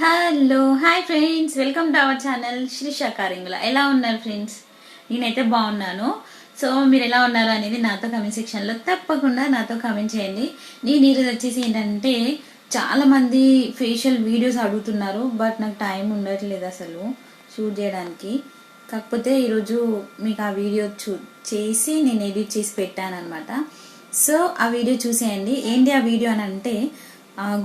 Hello hi friends, welcome to our channel Srisha karengula. ఎలా ఉన్నారు friends? నేనైతే బాగున్నాను. సో మీరు ఎలా ఉన్నారు అనేది నాతో కమెంట్ సెక్షన్లో తప్పకుండా నాతో కమెంట్ చేయండి. నేను ఈరోజు వచ్చేసి ఏంటంటే చాలామంది ఫేషియల్ వీడియోస్ అడుగుతున్నారు, బట్ నాకు టైం ఉండట్లేదు అసలు షూట్ చేయడానికి. కాకపోతే ఈరోజు మీకు ఆ వీడియో చేసి నేను ఎడిట్ చేసి పెట్టాను అనమాట. సో ఆ వీడియో చూసేయండి. ఏంటి ఆ వీడియో అని అంటే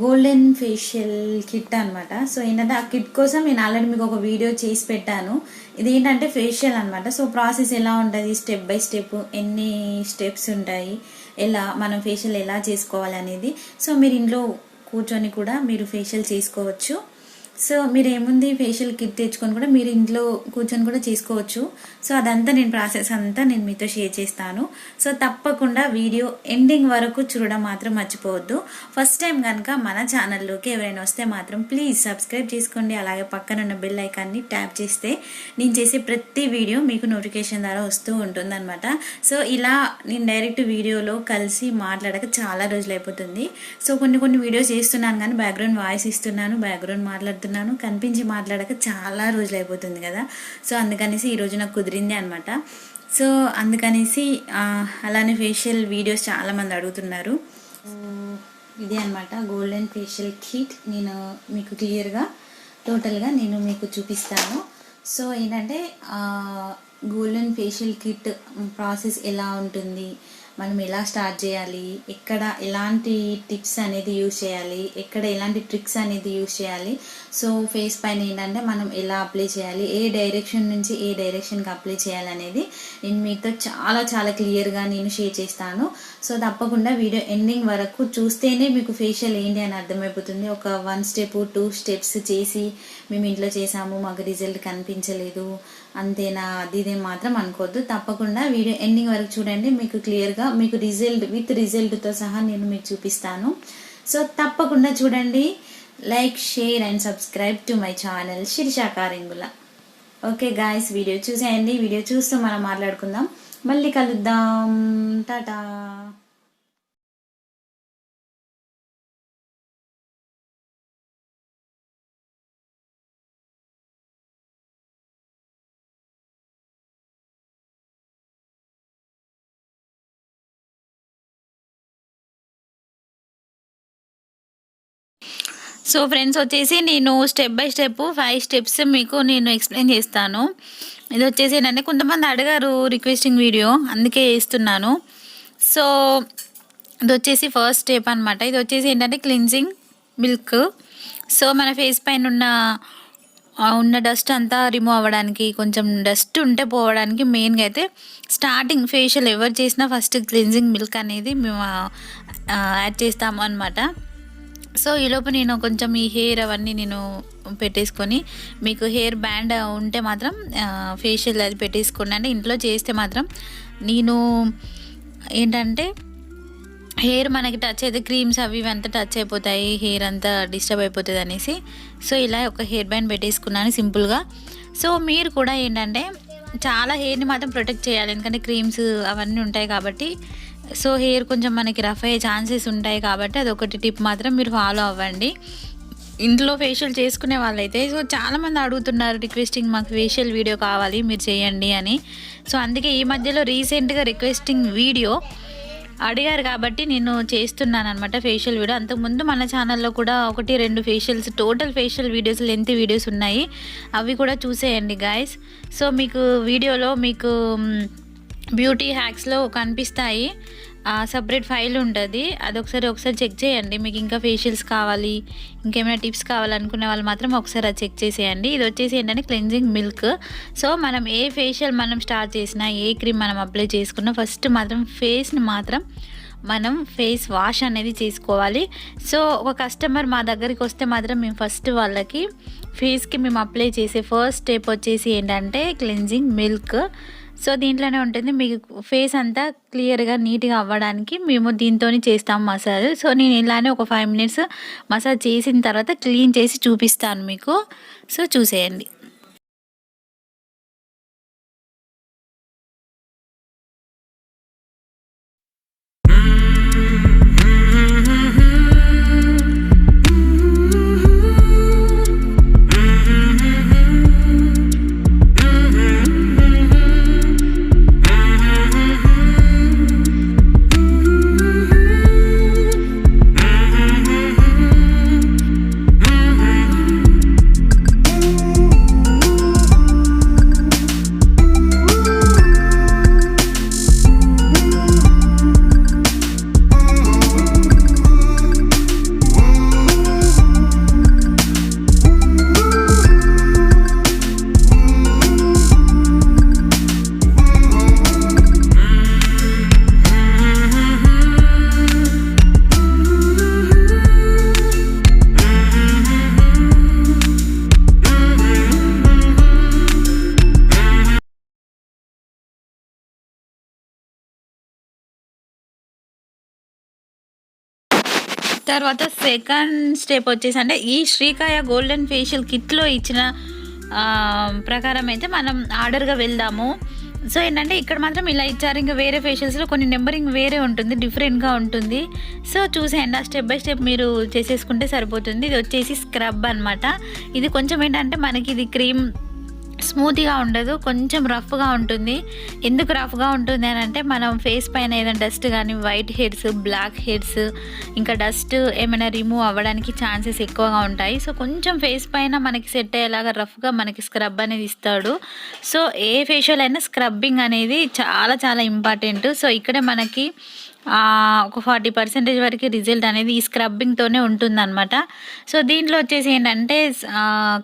గోల్డెన్ ఫేషియల్ కిట్ అనమాట. సో ఏంటంటే ఆ కిట్ కోసం నేను ఆల్రెడీ మీకు ఒక వీడియో చేసి పెట్టాను. ఇది ఏంటంటే ఫేషియల్ అనమాట. సో ప్రాసెస్ ఎలా ఉంటుంది, స్టెప్ బై స్టెప్ ఎన్ని స్టెప్స్ ఉంటాయి, ఎలా మనం ఫేషియల్ ఎలా చేసుకోవాలి అనేది. సో మీరు ఇంట్లో కూర్చొని కూడా మీరు ఫేషియల్ చేసుకోవచ్చు. సో మీరు ఏముంది, ఫేషియల్ కిట్ తెచ్చుకొని కూడా మీరు ఇంట్లో కూర్చొని కూడా చేసుకోవచ్చు. సో అదంతా నేను ప్రాసెస్ అంతా నేను మీతో షేర్ చేస్తాను. సో తప్పకుండా వీడియో ఎండింగ్ వరకు చూడడం మాత్రం మర్చిపోవద్దు. ఫస్ట్ టైం కనుక మన ఛానల్లోకి ఎవరైనా వస్తే మాత్రం ప్లీజ్ సబ్స్క్రైబ్ చేసుకోండి. అలాగే పక్కన ఉన్న బెల్ ఐకాన్ని ట్యాప్ చేస్తే నేను చేసే ప్రతి వీడియో మీకు నోటిఫికేషన్ ద్వారా వస్తూ ఉంటుందన్నమాట. సో ఇలా నేను డైరెక్ట్ వీడియోలో కలిసి మాట్లాడక చాలా రోజులు అయిపోతుంది. సో కొన్ని వీడియోస్ చేస్తున్నాను కానీ బ్యాక్గ్రౌండ్ వాయిస్ ఇస్తున్నాను, బ్యాక్గ్రౌండ్ మాట్లాడుతున్నాను, కనిపించి మాట్లాడక చాలా రోజులు అయిపోతుంది కదా. సో అందుకనేసి ఈరోజు నాకు కుదిరింది అనమాట. సో అందుకనేసి అలానే ఫేషియల్ వీడియోస్ చాలామంది అడుగుతున్నారు. ఇదే అనమాట గోల్డెన్ ఫేషియల్ కిట్. నేను మీకు క్లియర్గా టోటల్గా నేను మీకు చూపిస్తాను. సో ఏంటంటే గోల్డెన్ ఫేషియల్ కిట్ ప్రాసెస్ ఎలా ఉంటుంది, మనం ఎలా స్టార్ట్ చేయాలి, ఎక్కడ ఎలాంటి టిప్స్ అనేది యూజ్ చేయాలి, ఎక్కడ ఎలాంటి ట్రిక్స్ అనేది యూజ్ చేయాలి, సో ఫేస్ పైన ఏంటంటే మనం ఎలా అప్లై చేయాలి, ఏ డైరెక్షన్ నుంచి ఏ డైరెక్షన్కి అప్లై చేయాలి అనేది నేను మీతో చాలా క్లియర్గా నేను షేర్ చేస్తాను. సో తప్పకుండా వీడియో ఎండింగ్ వరకు చూస్తేనే మీకు ఫేషియల్ ఏంటి అని అర్థమైపోతుంది. ఒక 1 స్టెప్ 2 స్టెప్స్ చేసి మేము ఇంట్లో చేసాము, మాకు రిజల్ట్ కనిపించలేదు అంతేనా అది ఇదే మాత్రం అనుకోవద్దు. తప్పకుండా వీడియో ఎండింగ్ వరకు చూడండి. మీకు క్లియర్గా మీకు విత్ రిజల్ట్తో సహా నేను మీకు చూపిస్తాను. సో తప్పకుండా చూడండి. Like, share and subscribe to my channel Shirisha karengula. Okay guys, video చూసేయండి. వీడియో చూస్తూ మనం మాట్లాడుకుందాం. మళ్ళీ కలుద్దాం. టాటా. సో ఫ్రెండ్స్ వచ్చేసి నేను స్టెప్ బై స్టెప్ 5 స్టెప్స్ మీకు నేను ఎక్స్ప్లెయిన్ చేస్తాను. ఇది వచ్చేసి ఏంటంటే కొంతమంది అడిగారు రిక్వెస్టింగ్ వీడియో, అందుకే చేస్తున్నాను. సో ఇది వచ్చేసి ఫస్ట్ స్టెప్ అనమాట. ఇది వచ్చేసి ఏంటంటే క్లిన్జింగ్ మిల్క్. సో మన ఫేస్ పైన ఉన్న డస్ట్ అంతా రిమూవ్ అవ్వడానికి, కొంచెం డస్ట్ ఉంటే పోవడానికి మెయిన్గా అయితే స్టార్టింగ్ ఫేషియల్ ఎవరు చేసినా ఫస్ట్ క్లిన్జింగ్ మిల్క్ అనేది మేము యాడ్ చేస్తాము అనమాట. సో ఈలోపు నేను కొంచెం ఈ హెయిర్ అవన్నీ నేను పెట్టేసుకొని, మీకు హెయిర్ బ్యాండ్ ఉంటే మాత్రం ఫేషియల్ అది పెట్టేసుకోండి. అంటే ఇంట్లో చేస్తే మాత్రం నేను ఏంటంటే హెయిర్ మనకి టచ్ అయితే క్రీమ్స్ అవి అంతా టచ్ అయిపోతాయి, హెయిర్ అంతా డిస్టర్బ్ అయిపోతుంది అనేసి సో ఇలా ఒక హెయిర్ బ్యాండ్ పెట్టేసుకున్నాను సింపుల్గా. సో మీరు కూడా ఏంటంటే చాలా హెయిర్ని మాత్రం ప్రొటెక్ట్ చేయాలి, ఎందుకంటే క్రీమ్స్ అవన్నీ ఉంటాయి కాబట్టి. సో హెయిర్ కొంచెం మనకి రఫ్ అయ్యే ఛాన్సెస్ ఉంటాయి కాబట్టి అదొకటి టిప్ మాత్రం మీరు ఫాలో అవ్వండి ఇంట్లో ఫేషియల్ చేసుకునే వాళ్ళైతే. సో చాలామంది అడుగుతున్నారు రిక్వెస్టింగ్, మాకు ఫేషియల్ వీడియో కావాలి మీరు చేయండి అని. సో అందుకే ఈ మధ్యలో రీసెంట్గా రిక్వెస్టింగ్ వీడియో అడిగారు కాబట్టి నేను చేస్తున్నాను అనమాట ఫేషియల్ వీడియో. అంతకుముందు మన ఛానల్లో కూడా 1-2 facials, total facial videos, length videos ఉన్నాయి, అవి కూడా చూసేయండి గాయస్. సో మీకు వీడియోలో మీకు బ్యూటీ హ్యాక్స్లో కనిపిస్తాయి, సపరేట్ ఫైల్ ఉంటుంది, అది ఒకసారి చెక్ చేయండి. మీకు ఇంకా ఫేషియల్స్ కావాలి, ఇంకేమైనా టిప్స్ కావాలనుకునే వాళ్ళు మాత్రం ఒకసారి అది చెక్ చేసేయండి. ఇది వచ్చేసి ఏంటంటే క్లెన్జింగ్ మిల్క్. సో మనం ఏ ఫేషియల్ మనం స్టార్ట్ చేసినా, ఏ క్రీమ్ మనం అప్లై చేసుకున్నా ఫస్ట్ మాత్రం ఫేస్ని మాత్రం మనం ఫేస్ వాష్ అనేది చేసుకోవాలి. సో ఒక కస్టమర్ మా దగ్గరికి వస్తే మాత్రం మేము ఫస్ట్ వాళ్ళకి ఫేస్కి మేము అప్లై చేసే ఫస్ట్ స్టెప్ వచ్చేసి ఏంటంటే క్లెన్జింగ్ మిల్క్. సో దీంట్లోనే ఉంటుంది, మీకు ఫేస్ అంతా క్లియర్గా నీట్గా అవ్వడానికి మేము దీంతో చేస్తాం మసాజ్. సో నేను ఇలానే ఒక 5 మినిట్స్ మసాజ్ చేసిన తర్వాత క్లీన్ చేసి చూపిస్తాను మీకు. సో చూసేయండి. తర్వాత సెకండ్ స్టెప్ వచ్చేసి అంటే ఈ శ్రీకాయ గోల్డెన్ ఫేషియల్ కిట్లో ఇచ్చిన ప్రకారం అయితే మనం ఆర్డర్గా వెళ్దాము. సో ఏంటంటే ఇక్కడ మాత్రం ఇలా ఇచ్చారు, ఇంకా వేరే ఫేషియల్స్లో కొన్ని నెంబరింగ్ వేరే ఉంటుంది, డిఫరెంట్గా ఉంటుంది. సో చూసేయండి, ఆ స్టెప్ బై స్టెప్ మీరు చేసేసుకుంటే సరిపోతుంది. ఇది వచ్చేసి స్క్రబ్ అనమాట. ఇది కొంచెం ఏంటంటే మనకి ఇది క్రీమ్ స్మూత్గా ఉండదు, కొంచెం రఫ్గా ఉంటుంది. ఎందుకు రఫ్గా ఉంటుంది అని అంటే మనం ఫేస్ పైన ఏదైనా డస్ట్ కానీ వైట్ హెడ్స్, బ్లాక్ హెడ్స్, ఇంకా డస్ట్ ఏమైనా రిమూవ్ అవ్వడానికి ఛాన్సెస్ ఎక్కువగా ఉంటాయి. సో కొంచెం ఫేస్ పైన మనకి సెట్ అయ్యేలాగా రఫ్గా మనకి స్క్రబ్ అనేది ఇస్తాడు. సో ఏ ఫేషియల్ అయినా స్క్రబ్బింగ్ అనేది చాలా చాలా ఇంపార్టెంట్. సో ఇక్కడే మనకి ఒక 40% వరకు రిజల్ట్ అనేది ఈ స్క్రబ్బింగ్తోనే ఉంటుందన్నమాట. సో దీంట్లో వచ్చేసి ఏంటంటే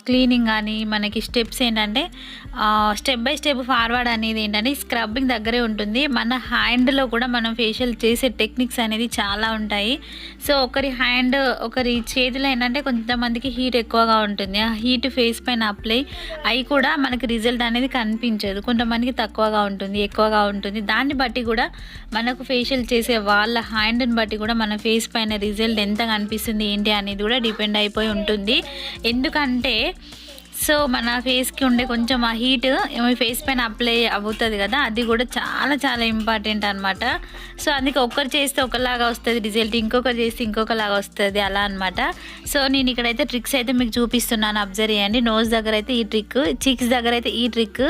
క్లీనింగ్ కానీ మనకి స్టెప్స్ ఏంటంటే స్టెప్ బై స్టెప్ ఫార్వర్డ్ అనేది ఏంటంటే స్క్రబ్బింగ్ దగ్గరే ఉంటుంది. మన హ్యాండ్లో కూడా మనం ఫేషియల్ చేసే టెక్నిక్స్ అనేది చాలా ఉంటాయి. సో ఒకరి చేతిలో ఏంటంటే కొంతమందికి హీట్ ఎక్కువగా ఉంటుంది, ఆ హీట్ ఫేస్ పైన అప్లై అవి కూడా మనకి రిజల్ట్ అనేది కనిపించదు. కొంతమందికి తక్కువగా ఉంటుంది, ఎక్కువగా ఉంటుంది. దాన్ని బట్టి కూడా మనకు ఫేషియల్ చేసే వాళ్ళ హ్యాండ్ని బట్టి కూడా మన ఫేస్ పైన రిజల్ట్ ఎంత కనిపిస్తుంది ఏంటి అనేది కూడా డిపెండ్ అయిపోయి ఉంటుంది. ఎందుకంటే సో మన ఫేస్కి ఉండే కొంచెం ఆ హీట్ ఫేస్ పైన అప్లై అవుతుంది కదా, అది కూడా చాలా చాలా ఇంపార్టెంట్ అనమాట. సో అందుకే ఒక్కరు చేస్తే ఒకలాగా వస్తుంది రిజల్ట్, ఇంకొకరు చేస్తే ఇంకొకలాగా వస్తుంది, అలా అనమాట. సో నేను ఇక్కడైతే ట్రిక్స్ అయితే మీకు చూపిస్తున్నాను, అబ్జర్వ్ చేయండి. నోస్ దగ్గర అయితే ఈ ట్రిక్, చీక్స్ దగ్గర అయితే ఈ ట్రిక్,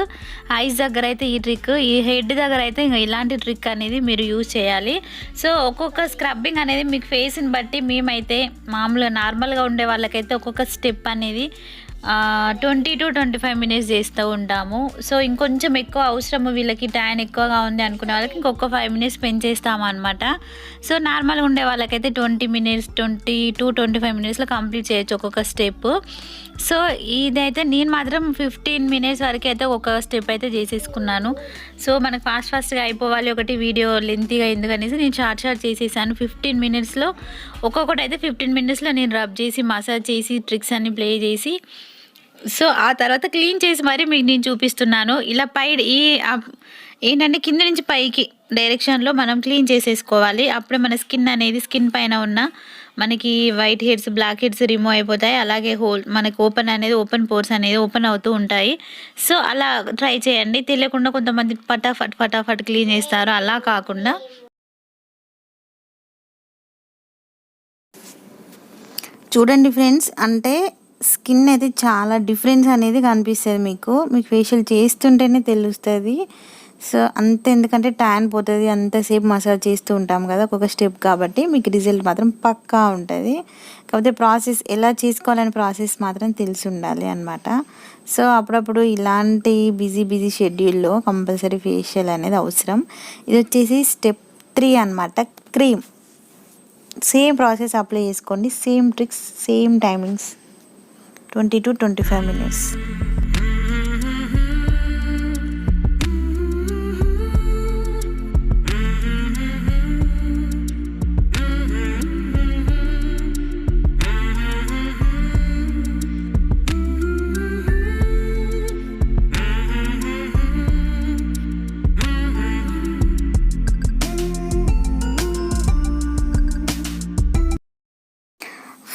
ఐస్ దగ్గర అయితే ఈ ట్రిక్, ఈ హెడ్ దగ్గర అయితే ఇంకా ఇలాంటి ట్రిక్ అనేది మీరు యూజ్ చేయాలి. సో ఒక్కొక్క స్క్రబ్బింగ్ అనేది మీకు ఫేస్ని బట్టి, మేమైతే మామూలుగా నార్మల్గా ఉండే వాళ్ళకైతే ఒక్కొక్క స్టెప్ అనేది 20 to 25 మినిట్స్ చేస్తూ ఉంటాము. సో ఇంకొంచెం ఎక్కువ అవసరము, వీళ్ళకి ట్యాన్ ఎక్కువగా ఉంది అనుకునే వాళ్ళకి ఇంకొక 5 మినిట్స్ పెంచేస్తాము అనమాట. సో నార్మల్గా ఉండే వాళ్ళకైతే 20 to 25 మినిట్స్లో కంప్లీట్ చేయొచ్చు ఒక్కొక్క స్టెప్. సో ఇదైతే నేను మాత్రం 15 మినిట్స్ వరకు అయితే ఒక స్టెప్ అయితే చేసేసుకున్నాను. సో మనకు ఫాస్ట్గా అయిపోవాలి, ఒకటి వీడియో లెంతీగా ఎందుకనేసి నేను షార్ట్ చేసేసాను. 15 మినిట్స్లో ఒక్కొక్కటి అయితే 15 మినిట్స్లో నేను రబ్ చేసి మసాజ్ చేసి ట్రిక్స్ అన్ని ప్లే చేసి, సో ఆ తర్వాత క్లీన్ చేసి మరి మీకు నేను చూపిస్తున్నాను. ఇలా ఏంటంటే కింద నుంచి పైకి డైరెక్షన్లో మనం క్లీన్ చేసేసుకోవాలి. అప్పుడే మన స్కిన్ పైన ఉన్న మనకి white heads, black heads remove అయిపోతాయి. అలాగే మనకి ఓపెన్ పోర్స్ అనేది ఓపెన్ అవుతూ ఉంటాయి. సో అలా ట్రై చేయండి. తెలియకుండా కొంతమంది ఫటాఫట్ క్లీన్ చేస్తారు, అలా కాకుండా చూడండి ఫ్రెండ్స్, అంటే స్కిన్ అయితే చాలా డిఫరెన్స్ అనేది కనిపిస్తుంది మీకు ఫేషియల్ చేస్తుంటేనే తెలుస్తుంది. సో అంతే, ఎందుకంటే ట్యాన్ పోతుంది, అంతసేపు మసాజ్ చేస్తూ ఉంటాం కదా ఒక్కొక్క స్టెప్, కాబట్టి మీకు రిజల్ట్ మాత్రం పక్కా ఉంటుంది. కాకపోతే ప్రాసెస్ ఎలా చేసుకోవాలనే ప్రాసెస్ మాత్రం తెలిసి ఉండాలి అనమాట. సో అప్పుడప్పుడు ఇలాంటి బిజీ షెడ్యూల్లో కంపల్సరీ ఫేషియల్ అనేది అవసరం. ఇది వచ్చేసి స్టెప్ 3 అనమాట, క్రీమ్. సేమ్ ప్రాసెస్ అప్లై చేసుకోండి, same tricks, same timings, 20 to 25 minutes.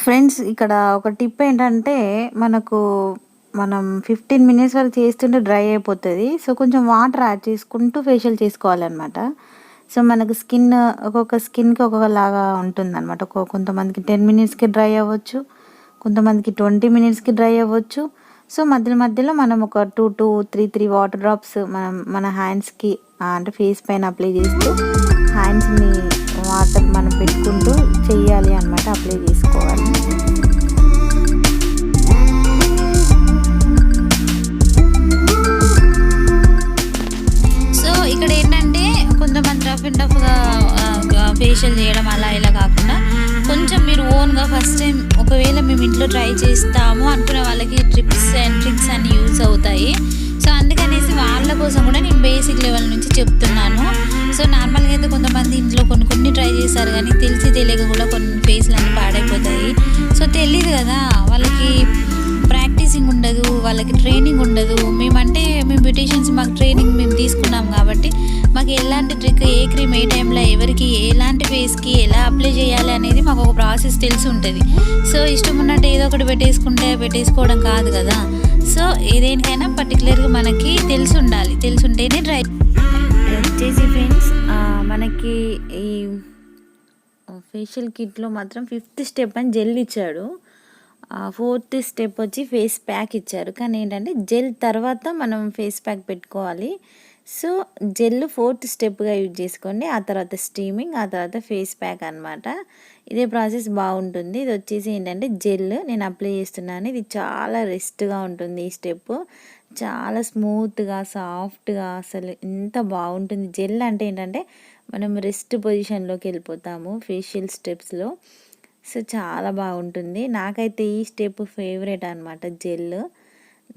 Friends, ఇక్కడ ఒక టిప్ ఏంటంటే మనం 15 మినిట్స్ వరకు చేస్తుంటే డ్రై అయిపోతుంది. సో కొంచెం వాటర్ యాడ్ చేసుకుంటూ ఫేషియల్ చేసుకోవాలన్నమాట. సో మనకు ఒక్కొక్క స్కిన్కి ఒక్కొక్కలాగా ఉంటుందన్నమాట. కొంతమందికి 10 మినిట్స్కి డ్రై అవ్వచ్చు, కొంతమందికి 20 మినిట్స్కి డ్రై అవ్వచ్చు. సో మధ్యలో మనం ఒక 2 to 3 వాటర్ డ్రాప్స్ మన హ్యాండ్స్కి అంటే ఫేస్ పైన అప్లై చేస్తూ హ్యాండ్స్ని వాటర్ మనం పెట్టుకుంటూ చెయ్యాలి అనమాట, అప్లై చేసుకోవాలి. సో ఇక్కడ ఏంటంటే కొంతమంది రఫ్ అండ్ టఫ్గా ఫేషియల్ చేయడం అలా ఇలా కాకుండా కొంచెం మీరు ఓన్గా ఫస్ట్ టైం ఒకవేళ మేము ఇంట్లో ట్రై చేస్తాము అనుకునే వాళ్ళకి ట్రిక్స్ అన్ని యూజ్ అవుతాయి. సో అందుకనేసి వాళ్ళ కోసం కూడా నేను బేసిక్ లెవెల్ నుంచి చెప్తున్నాను. సో నార్మల్గా అయితే కొంతమంది ఇంట్లో కొన్ని ట్రై చేస్తారు, కానీ తెలియక కూడా కొన్ని ఫేస్లు అన్నీ పాడైపోతాయి. సో తెలియదు కదా, వాళ్ళకి ప్రాక్టీసింగ్ ఉండదు, వాళ్ళకి ట్రైనింగ్ ఉండదు. మేము బ్యూటీషియన్స్, మాకు ట్రైనింగ్ మేము తీసుకున్నాం కాబట్టి మాకు ఎలాంటి ట్రిక్, ఏ క్రీమ్ ఏ టైంలో ఎవరికి ఎలాంటి ఫేస్కి ఎలా అప్లై చేయాలి అనేది మాకు ఒక ప్రాసెస్ తెలిసి ఉంటుంది. సో ఇష్టం ఉన్నట్టు ఏదో ఒకటి పెట్టేసుకోవడం కాదు కదా. సో ఏదేనికైనా పర్టికులర్గా మనకి తెలిసి ఉండాలి, తెలిసి ఉంటేనే ట్రై వచ్చేసి ఫ్రెండ్స్. మనకి ఈ ఫేషియల్ కిట్లో మాత్రం 5th స్టెప్ అని జెల్ ఇచ్చాడు. 4th స్టెప్ వచ్చి ఫేస్ ప్యాక్ ఇచ్చారు. కానీ ఏంటంటే జెల్ తర్వాత మనం ఫేస్ ప్యాక్ పెట్టుకోవాలి. సో జెల్ 4th స్టెప్గా యూజ్ చేసుకోండి. ఆ తర్వాత స్టీమింగ్, ఆ తర్వాత ఫేస్ ప్యాక్ అనమాట. ఇదే ప్రాసెస్ బాగుంటుంది. ఇది వచ్చేసి ఏంటంటే జెల్ నేను అప్లై చేస్తున్నాను. ఇది చాలా రెస్ట్గా ఉంటుంది. ఈ స్టెప్ చాలా స్మూత్గా, సాఫ్ట్గా, అసలు ఎంత బాగుంటుంది. జెల్ అంటే ఏంటంటే మనం రెస్ట్ పొజిషన్లోకి వెళ్ళిపోతాము ఫేషియల్ స్టెప్స్లో. సో చాలా బాగుంటుంది. నాకైతే ఈ స్టెప్ ఫేవరెట్ అనమాట. జెల్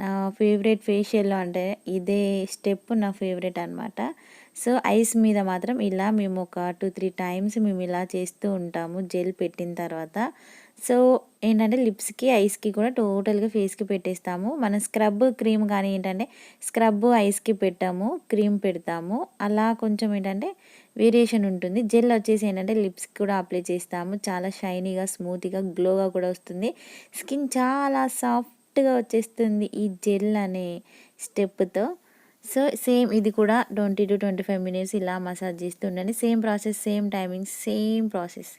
నా ఫేవరెట్ ఫేషియల్లో అంటే ఇదే స్టెప్ నా ఫేవరెట్ అనమాట. సో ఐస్ మీద మాత్రం ఇలా మేము ఒక 2-3 టైమ్స్ మేము ఇలా చేస్తూ ఉంటాము జెల్ పెట్టిన తర్వాత. సో ఏంటంటే లిప్స్కి, ఐస్కి కూడా టోటల్గా ఫేస్కి పెట్టేస్తాము. మనం స్క్రబ్ క్రీమ్ కానీ ఏంటంటే స్క్రబ్ ఐస్కి పెట్టాము, క్రీమ్ పెడతాము. అలా కొంచెం ఏంటంటే వేరియేషన్ ఉంటుంది. జెల్ వచ్చేసి ఏంటంటే లిప్స్కి కూడా అప్లై చేస్తాము. చాలా షైనీగా, స్మూత్గా, గ్లోగా కూడా వస్తుంది. స్కిన్ చాలా సాఫ్ట్గా వచ్చేస్తుంది ఈ జెల్ అనే స్టెప్తో. సో సేమ్ ఇది కూడా 20-25 మినిట్స్ ఇలా మసాజ్ చేస్తూ ఉండండి. Same process, same timing, same process.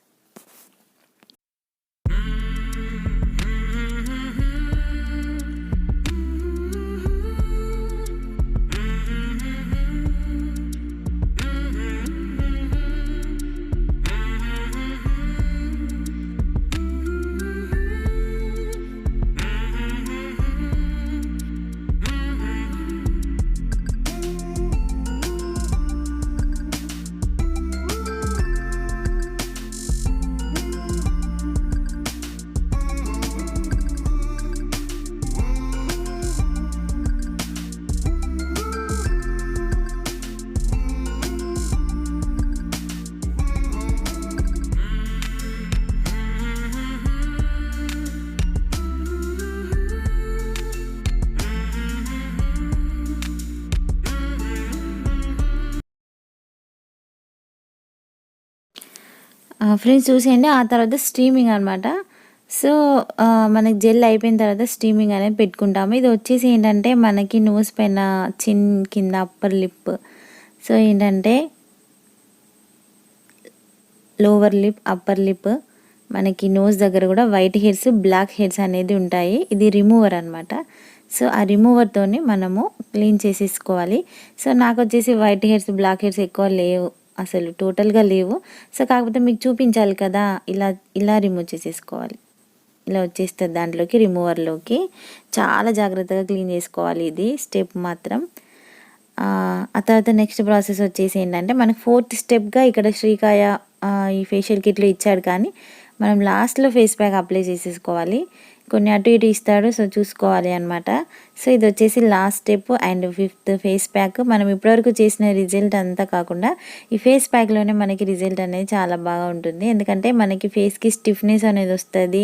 Friends చూసేయండి. ఆ తర్వాత స్టీమింగ్ అనమాట. సో మనకి జెల్ అయిపోయిన తర్వాత స్టీమింగ్ అనేది పెట్టుకుంటాము. ఇది వచ్చేసి ఏంటంటే మనకి నోస్ పైన, చిన్ కింద, అప్పర్ లిప్, సో ఏంటంటే లోవర్ లిప్, అప్పర్ లిప్, మనకి నోస్ దగ్గర కూడా వైట్ హెయిర్స్, బ్లాక్ హెయిర్స్ అనేది ఉంటాయి. ఇది రిమూవర్ అనమాట. సో ఆ రిమూవర్తోనే మనము క్లీన్ చేసేసుకోవాలి. సో నాకు వచ్చేసి వైట్ హెయిర్స్, బ్లాక్ హెయిర్స్ ఎక్కువ లేవు, అసలు టోటల్గా లేవు. సో కాకపోతే మీకు చూపించాలి కదా, ఇలా రిమూవ్ చేసేసుకోవాలి. ఇలా వచ్చేస్తుంది దాంట్లోకి, రిమూవర్లోకి. చాలా జాగ్రత్తగా క్లీన్ చేసుకోవాలి ఇది స్టెప్ మాత్రం. ఆ తర్వాత నెక్స్ట్ ప్రాసెస్ వచ్చేసి ఏంటంటే మనకు 4th స్టెప్గా ఇక్కడ శ్రీకాయ ఈ ఫేషియల్ కిట్లో ఇచ్చాడు, కానీ మనం లాస్ట్లో ఫేస్ ప్యాక్ అప్లై చేసేసుకోవాలి. కొన్ని అటు ఇటు ఇస్తాడు, సో చూసుకోవాలి అనమాట. సో ఇది వచ్చేసి last step and 5th face pack. మనం ఇప్పటివరకు చేసిన రిజల్ట్ అంతా కాకుండా ఈ ఫేస్ ప్యాక్లోనే మనకి రిజల్ట్ అనేది చాలా బాగా ఉంటుంది. ఎందుకంటే మనకి ఫేస్కి స్టిఫ్నెస్ అనేది వస్తుంది,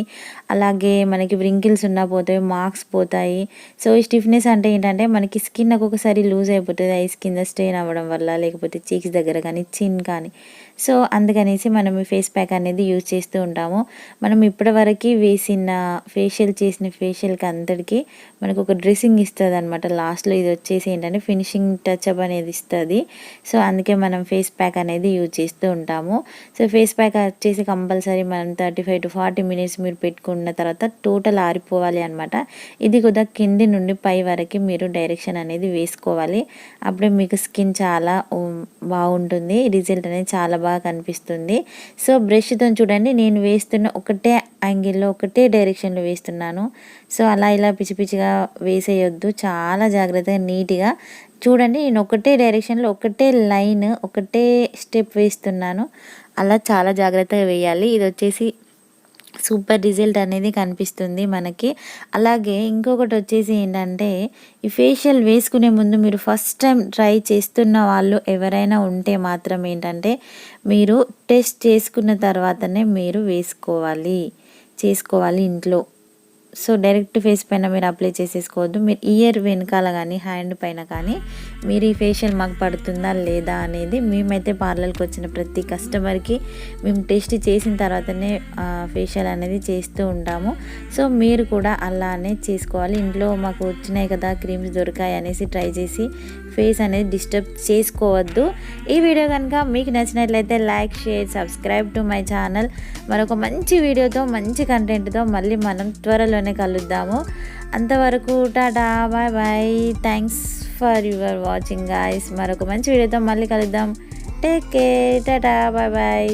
అలాగే మనకి వ్రింకిల్స్ ఉన్నా పోతాయి, మార్క్స్ పోతాయి. సో ఈ స్టిఫ్నెస్ అంటే ఏంటంటే మనకి స్కిన్ ఒక్కొక్కసారి లూజ్ అయిపోతుంది ఐస్ కింద స్ట్రెయిన్ అవ్వడం వల్ల, లేకపోతే చీక్స్ దగ్గర కానీ, చిన్ కానీ. సో అందుకనేసి మనం ఈ ఫేస్ ప్యాక్ అనేది యూజ్ చేస్తూ ఉంటాము. మనం ఇప్పటివరకు వేసిన ఫేషియల్ చేసిన ఫేషియల్కి అంతటికి మనకు ఒక డ్రెస్సింగ్ ఇస్తుంది అనమాట లాస్ట్లో. ఇది వచ్చేసి ఏంటంటే ఫినిషింగ్ టచ్అప్ అనేది ఇస్తుంది. సో అందుకే మనం ఫేస్ ప్యాక్ అనేది యూజ్ చేస్తూ ఉంటాము. సో ఫేస్ ప్యాక్ వచ్చేసి కంపల్సరీ మనం 35-40 మినిట్స్ మీరు పెట్టుకున్న తర్వాత టోటల్ ఆరిపోవాలి అనమాట. ఇది కూడా కింది నుండి పై వరకు మీరు డైరెక్షన్ అనేది వేసుకోవాలి. అప్పుడే మీకు స్కిన్ చాలా బాగుంటుంది, రిజల్ట్ అనేది చాలా బాగా కనిపిస్తుంది. సో బ్రష్తో చూడండి, నేను వేస్తున్న ఒకటే యాంగిల్లో, ఒకటే డైరెక్షన్లో వేస్తున్నాను. సో అలా ఇలా పిచ్చి పిచ్చిగా వేసేయొద్దు, చాలా జాగ్రత్తగా నీట్గా చూడండి. నేను ఒకటే డైరెక్షన్లో, ఒకటే లైన్, ఒకటే స్టెప్ వేస్తున్నాను. అలా చాలా జాగ్రత్తగా వేయాలి. ఇది వచ్చేసి సూపర్ రిజల్ట్ అనేది కనిపిస్తుంది మనకి. అలాగే ఇంకొకటి వచ్చేసి ఏంటంటే ఈ ఫేషియల్ వేసుకునే ముందు మీరు ఫస్ట్ టైం ట్రై చేస్తున్న వాళ్ళు ఎవరైనా ఉంటే మాత్రం ఏంటంటే మీరు టెస్ట్ చేసుకున్న తర్వాతనే మీరు చేసుకోవాలి ఇంట్లో. సో డైరెక్ట్ ఫేస్ పైన మీరు అప్లై చేసేసుకోవద్దు. మీరు ఇయర్ వెనకాల కానీ హ్యాండ్ పైన కానీ మీరు ఈ ఫేషియల్ మాకు పడుతుందా లేదా అనేది మేమైతే పార్లర్కి వచ్చిన ప్రతి కస్టమర్కి మేము టెస్ట్ చేసిన తర్వాతనే ఫేషియల్ అనేది చేస్తూ ఉంటాము. సో మీరు కూడా అలానే చేసుకోవాలి. ఇంట్లో మాకు వచ్చినాయి కదా క్రీమ్స్ దొరికాయి అనేసి ట్రై చేసి ఫేస్ అనేది డిస్టర్బ్ చేసుకోవద్దు. ఈ వీడియో కనుక మీకు నచ్చినట్లయితే like, share, subscribe to my channel. మరొక మంచి వీడియోతో మంచి కంటెంట్తో మళ్ళీ మనం త్వరలోనే కలుద్దాము. అంతవరకు tata, bye bye. Thanks for your watching guys. మరొక మంచి వీడియోతో మళ్ళీ కలుద్దాం. Take care, tata, bye bye.